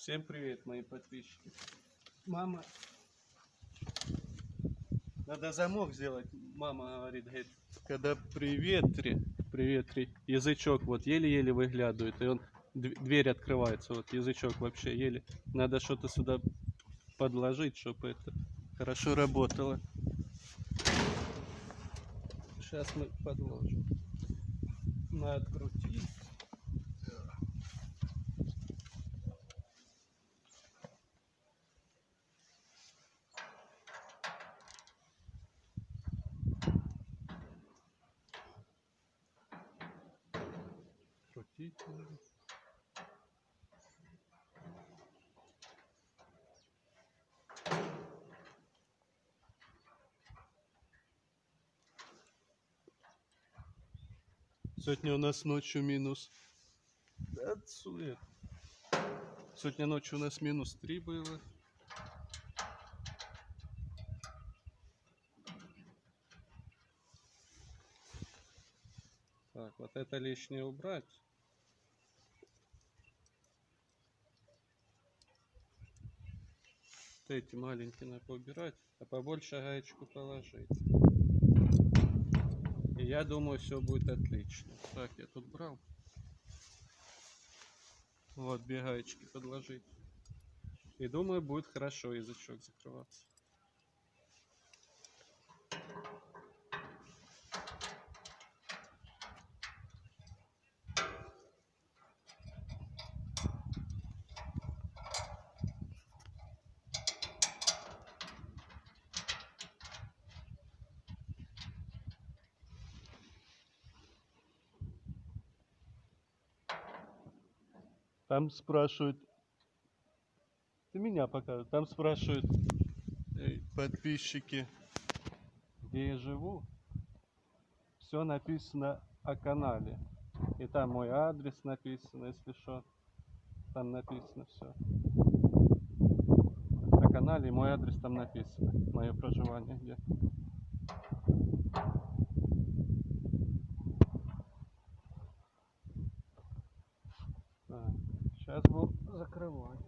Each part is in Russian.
Всем привет, мои подписчики. Мама, надо замок сделать. Мама говорит, когда при ветре, язычок вот еле-еле выглядывает, и он дверь открывается, вот язычок вообще еле. Надо что-то сюда подложить, чтобы это хорошо работало. Сейчас мы подложим. Надо открутить. Крутить надо. Сегодня у нас ночью минус. Да, сует. Сегодня ночью у нас -3 было. Так, вот это лишнее убрать. Вот эти маленькие надо поубирать, а побольше гаечку положить. И я думаю, все будет отлично. Так, я тут брал. Вот, две гаечки подложить. И думаю, будет хорошо язычок закрываться. Там спрашивают, ты меня показывают, там спрашивают подписчики, где я живу. Все написано о канале. И там мой адрес написан, если что. Там написано все. О канале и мой адрес там написано. Мое проживание где. Так, сейчас буду закрывать.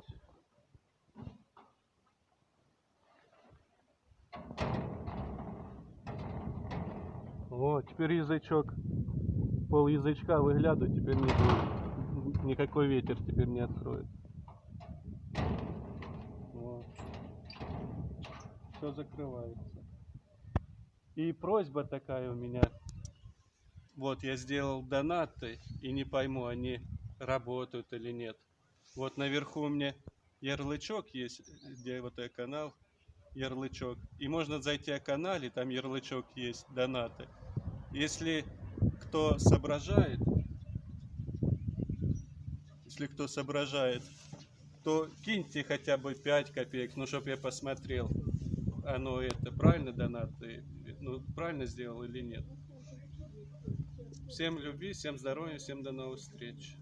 Вот, теперь язычок, пол язычка выглядывает, теперь не будет. Никакой ветер теперь не откроет. Вот. Все закрывается. И просьба такая у меня. Вот я сделал донаты и не пойму, они работают или нет. Вот наверху у меня ярлычок есть, где вот этот канал, ярлычок. И можно зайти о канале, там ярлычок есть, донаты. Если кто соображает, то киньте хотя бы 5 копеек, ну, чтобы я посмотрел, оно это правильно донаты, ну, правильно сделал или нет. Всем любви, всем здоровья, всем до новых встреч.